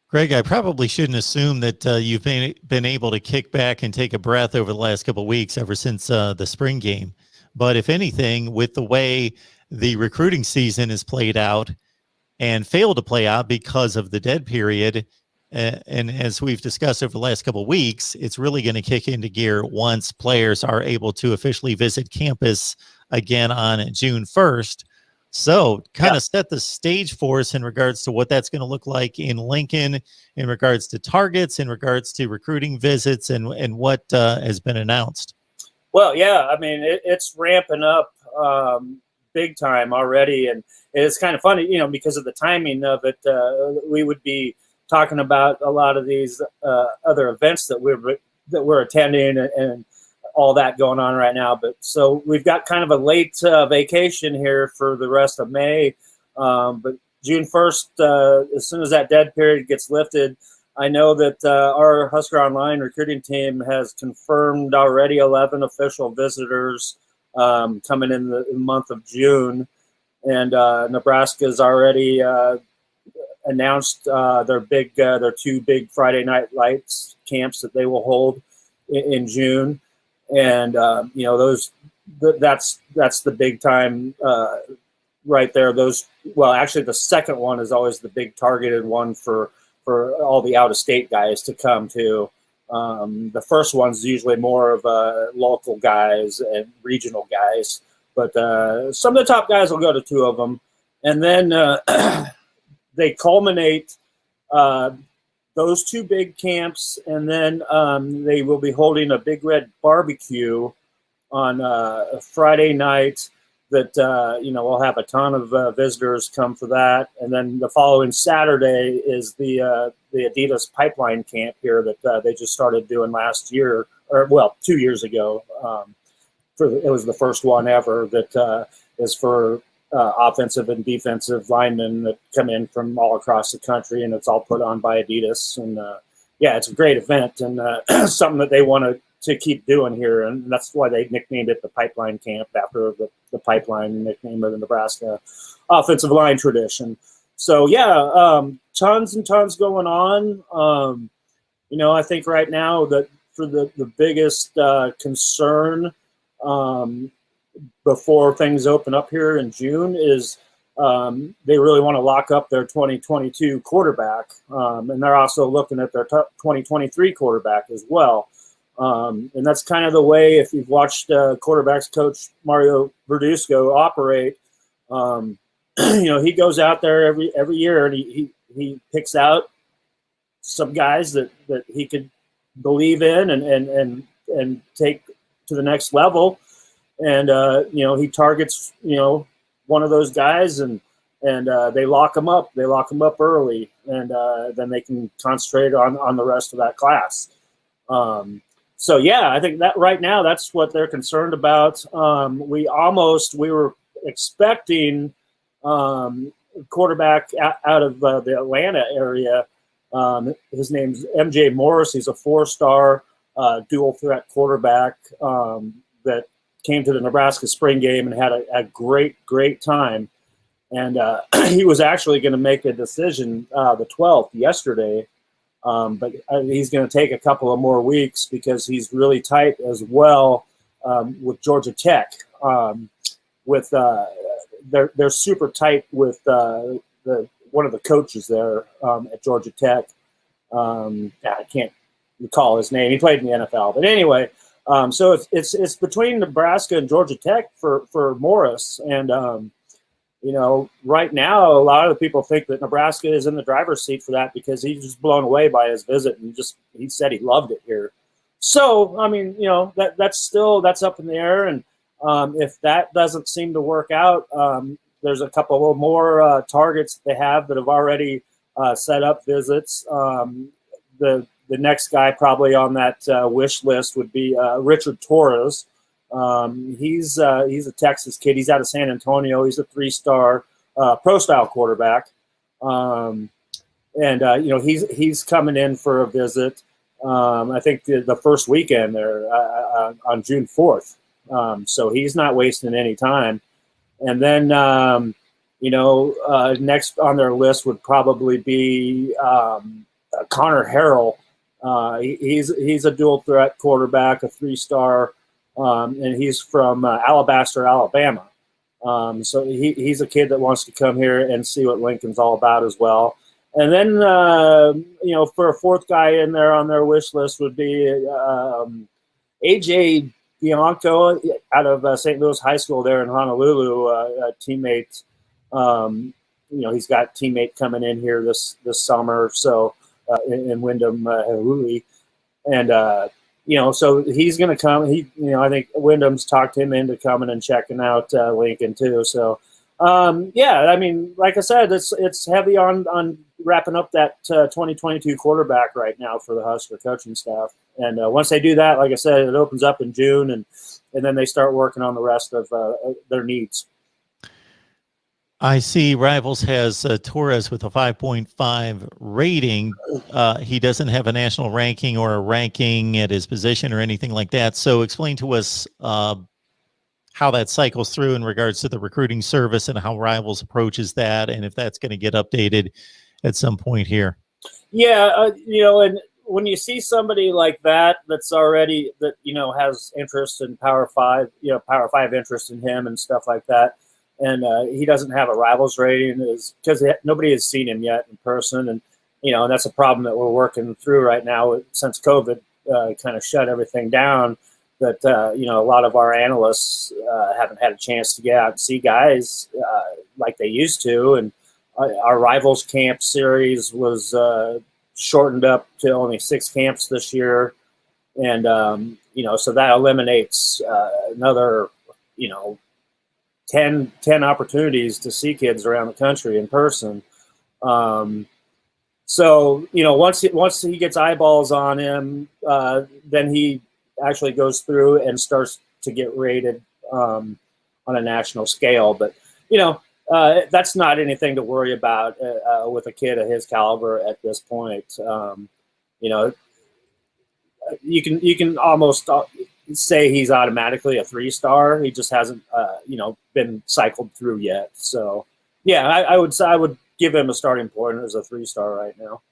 Greg, I probably shouldn't assume that you've been able to kick back and take a breath over the last couple of weeks ever since the spring game. But if anything, with the way the recruiting season is played out and failed to play out because of the dead period, and as we've discussed over the last couple of weeks, it's really going to kick into gear once players are able to officially visit campus again on June 1st. So kind of set the stage for us in regards to what that's going to look like in Lincoln, in regards to targets, in regards to recruiting visits, and what has been announced. Well, yeah, I mean, it's ramping up big time already. And it's kind of funny, because of the timing of it, we would be talking about a lot of these other events that we're attending and all that going on right now. But so we've got kind of a late vacation here for the rest of May. But June 1st, as soon as that dead period gets lifted, I know that our Husker Online recruiting team has confirmed already 11 official visitors coming in the month of June. And Nebraska's already announced their two big Friday Night Lights camps that they will hold in June. And that's the big time right there. Actually, the second one is always the big targeted one for all the out-of-state guys to come to. The first one's usually more of local guys and regional guys, but some of the top guys will go to two of them, and then they culminate those two big camps, and then they will be holding a Big Red barbecue on a Friday night that, we'll have a ton of visitors come for that. And then the following Saturday is the Adidas pipeline camp here that they just started doing last year, 2 years ago. It was the first one ever that is for offensive and defensive linemen that come in from all across the country, and it's all put on by Adidas. And it's a great event and something that they want to keep doing here, and that's why they nicknamed it the Pipeline Camp after the pipeline nickname of the Nebraska offensive line tradition. So tons and tons going on. I think right now that for the biggest concern before things open up here in June is they really want to lock up their 2022 quarterback, and they're also looking at their 2023 quarterback as well. And that's kind of the way, if you've watched quarterbacks coach Mario Verduzco operate, he goes out there every year and he picks out some guys that he could believe in and take to the next level. And, he targets, one of those guys and they lock them up. They lock them up early, and then they can concentrate on the rest of that class. I think that right now that's what they're concerned about. We were expecting quarterback out of the Atlanta area. His name's MJ Morris. He's a 4-star dual threat quarterback that came to the Nebraska spring game and had a great time. And he was actually going to make a decision the 12th yesterday. But he's going to take a couple of more weeks because he's really tight as well with Georgia Tech. They're super tight with one of the coaches there at Georgia Tech. I can't recall his name. He played in the NFL, but anyway. So it's between Nebraska and Georgia Tech for Morris, and right now, a lot of the people think that Nebraska is in the driver's seat for that because he's just blown away by his visit and he said he loved it here. So, I mean, that's up in the air. And if that doesn't seem to work out, there's a couple of more targets that they have that have already set up visits. The next guy probably on that wish list would be Richard Torres. He's a Texas kid. He's out of San Antonio. He's a 3-star pro-style quarterback, and he's coming in for a visit. I think the first weekend there on June 4th. So he's not wasting any time. And then next on their list would probably be Conor Harrell. He's a dual threat quarterback, a 3-star, and he's from Alabaster, Alabama. So he's a kid that wants to come here and see what Lincoln's all about as well. And then, for a fourth guy in there on their wish list would be A.J. Bianco out of St. Louis High School there in Honolulu, a teammate. He's got a teammate coming in here this summer, so in Wyndham Huli. And, so he's going to come. I think Wyndham's talked him into coming and checking out Lincoln too. So, like I said, it's heavy on wrapping up that 2022 quarterback right now for the Husker coaching staff. And once they do that, like I said, it opens up in June, and then they start working on the rest of their needs. I see Rivals has Torres with a 5.5 rating. He doesn't have a national ranking or a ranking at his position or anything like that. So explain to us how that cycles through in regards to the recruiting service and how Rivals approaches that, and if that's going to get updated at some point here. Yeah, and when you see somebody like that's already has interest in Power 5, Power 5 interest in him and stuff like that, and he doesn't have a Rivals rating, is because nobody has seen him yet in person, and and that's a problem that we're working through right now since COVID kind of shut everything down. That a lot of our analysts haven't had a chance to get out and see guys like they used to, and our Rivals camp series was shortened up to only 6 camps this year, and so that eliminates another 10 opportunities to see kids around the country in person. So once he gets eyeballs on him, then he actually goes through and starts to get rated on a national scale. But that's not anything to worry about with a kid of his caliber at this point. You can almost say he's automatically a 3-star. He just hasn't been cycled through yet. So yeah, I would give him a starting point as a 3-star right now.